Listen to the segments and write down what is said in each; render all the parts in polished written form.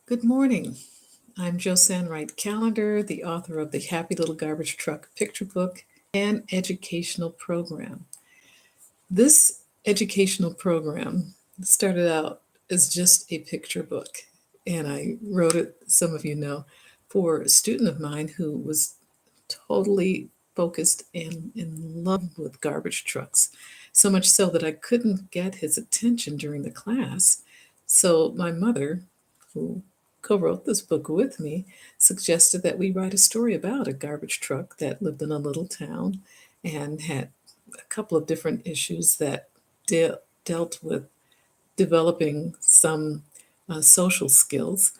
Good morning. I'm Josanne Wright Callender, the author of the Happy Little Garbage Truck picture book and educational program. This educational program started out as just a picture book, and I wrote it, some of you know, for a student of mine who was totally focused and in love with garbage trucks, so much so that I couldn't get his attention during the class. So my mother, who co-wrote this book with me, suggested that we write a story about a garbage truck that lived in a little town and had a couple of different issues that dealt with developing some social skills.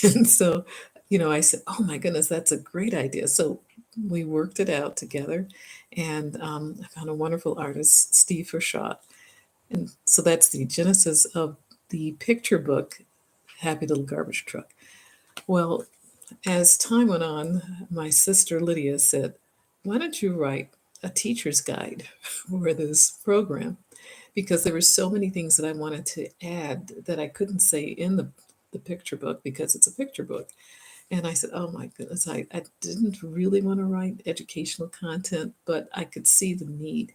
And so, I said, oh my goodness, that's a great idea. So we worked it out together, and I found a wonderful artist, Steve Hirschstein. And so that's the genesis of the picture book, Happy Little Garbage Truck. Well, as time went on, my sister Lydia said, why don't you write a teacher's guide for this program? Because there were so many things that I wanted to add that I couldn't say in the picture book because it's a picture book. And I said, oh my goodness, I didn't really want to write educational content, but I could see the need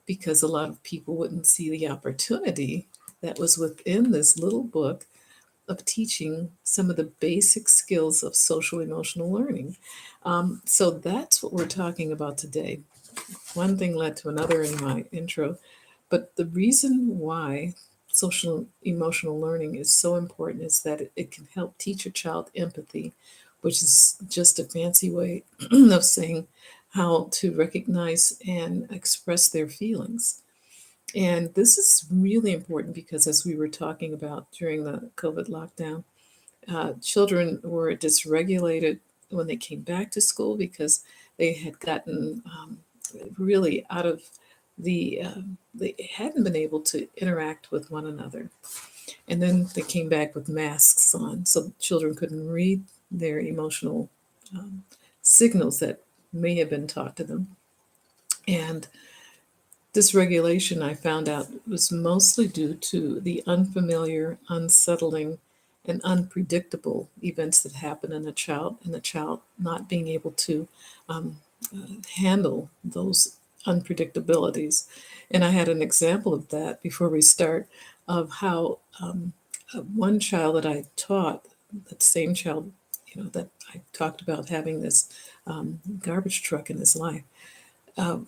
because a lot of people wouldn't see the opportunity that was within this little book of teaching some of the basic skills of social emotional learning. So that's what we're talking about today. One thing led to another in my intro, but the reason why social emotional learning is so important is that it can help teach a child empathy, which is just a fancy way of saying how to recognize and express their feelings. And this is really important because, as we were talking about during the COVID lockdown, children were dysregulated when they came back to school because they had gotten really out of they hadn't been able to interact with one another. And then they came back with masks on, so children couldn't read their emotional um, signals that may have been taught to them. And dysregulation, I found out, was mostly due to the unfamiliar, unsettling, and unpredictable events that happen in a child, and the child not being able to um, handle those unpredictabilities. And I had an example of that before we start of how one child that I taught, that same child, that I talked about having this garbage truck in his life,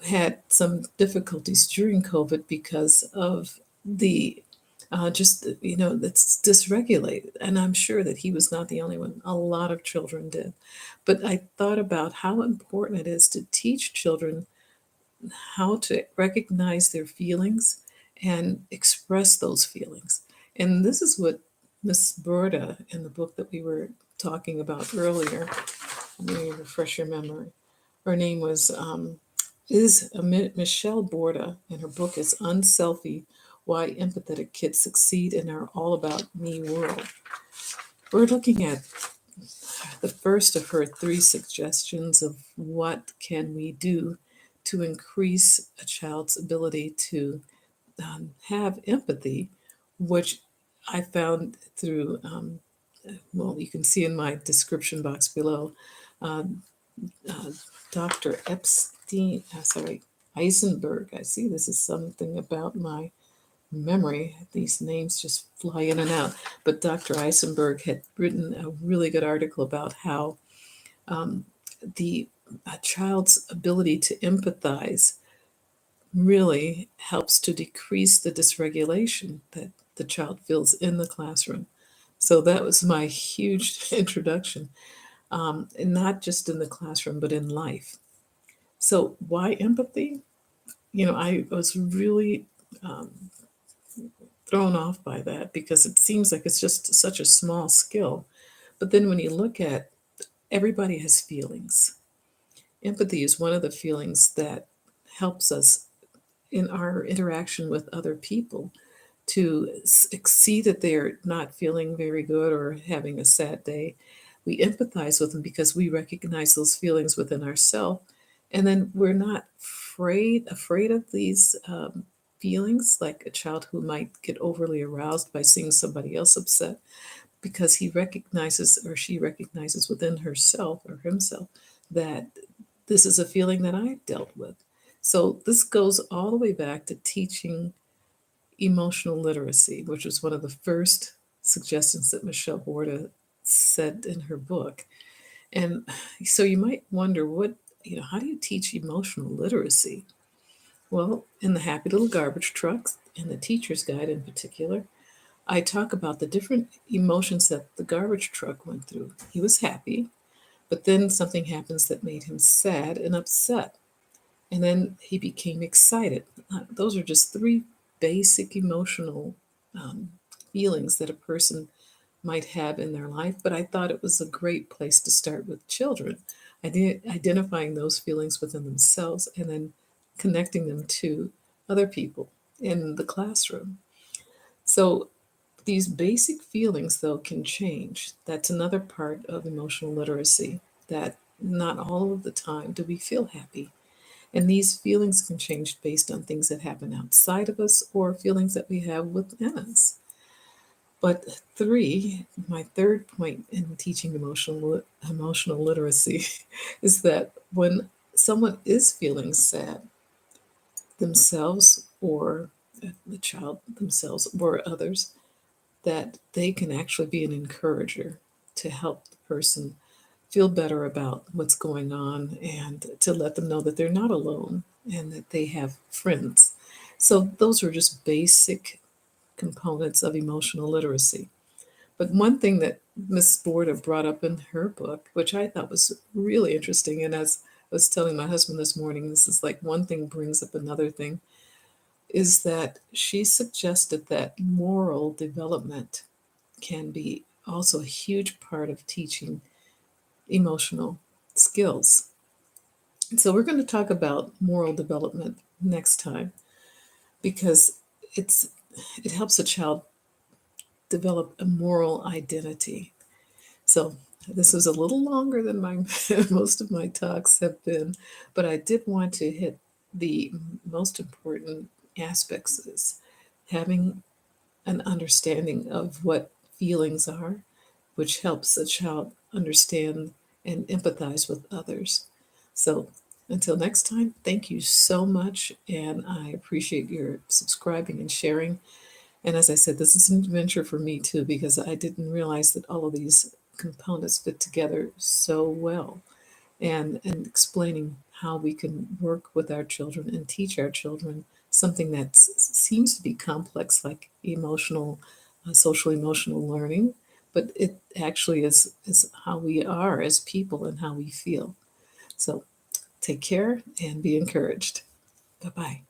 had some difficulties during COVID because of the just that's dysregulated, and I'm sure that he was not the only one. A lot of children did, but I thought about how important it is to teach children how to recognize their feelings and express those feelings. And this is what Miss Broda in the book that we were talking about earlier. Let me refresh your memory. Her name was Michelle Borda, and her book is Unselfie: Why Empathetic Kids Succeed in Our All About Me World. We're looking at the first of her three suggestions of what can we do to increase a child's ability to have empathy, which I found through, well, you can see in my description box below, um, uh, Dr. Eisenberg. I see this is something about my memory. These names just fly in and out. But Dr. Eisenberg had written a really good article about how um, the a child's ability to empathize really helps to decrease the dysregulation that the child feels in the classroom. So that was my huge introduction, and not just in the classroom, but in life. So why empathy? I was really um, thrown off by that because it seems like it's just such a small skill. But then when you look at everybody has feelings. Empathy is one of the feelings that helps us in our interaction with other people to see that they're not feeling very good or having a sad day. We empathize with them because we recognize those feelings within ourselves, and then we're not afraid of these feelings, like a child who might get overly aroused by seeing somebody else upset. because he recognizes or she recognizes within herself or himself that this is a feeling that I've dealt with. So this goes all the way back to teaching emotional literacy, which was one of the first suggestions that Michelle Borda said in her book. And so you might wonder how do you teach emotional literacy? Well, in the Happy Little Garbage Trucks, in the teacher's guide in particular, I talk about the different emotions that the garbage truck went through. He was happy, but then something happens that made him sad and upset. And then he became excited. Those are just three basic emotional um, feelings that a person might have in their life. But I thought it was a great place to start with children, identifying those feelings within themselves and then connecting them to other people in the classroom. So these basic feelings, though, can change. That's another part of emotional literacy, that not all of the time do we feel happy. And these feelings can change based on things that happen outside of us or feelings that we have within us. But three, my third point in teaching emotional literacy is that when someone is feeling sad themselves or the child themselves or others, that they can actually be an encourager to help the person feel better about what's going on and to let them know that they're not alone and that they have friends. So, those are just basic components of emotional literacy. But one thing that Miss Borda brought up in her book, which I thought was really interesting, and as I was telling my husband this morning, this is like one thing brings up another thing, is that she suggested that moral development can be also a huge part of teaching emotional skills. So we're going to talk about moral development next time because it's it helps a child develop a moral identity. So this was a little longer than my most of my talks have been, but I did want to hit the most important aspects is having an understanding of what feelings are, which helps a child understand and empathize with others. So until next time, thank you so much, and I appreciate your subscribing and sharing. And as I said, this is an adventure for me too, because I didn't realize that all of these components fit together so well. And explaining how we can work with our children and teach our children something that seems to be complex, like social emotional learning, but it actually is how we are as people and how we feel. So take care and be encouraged. Bye bye.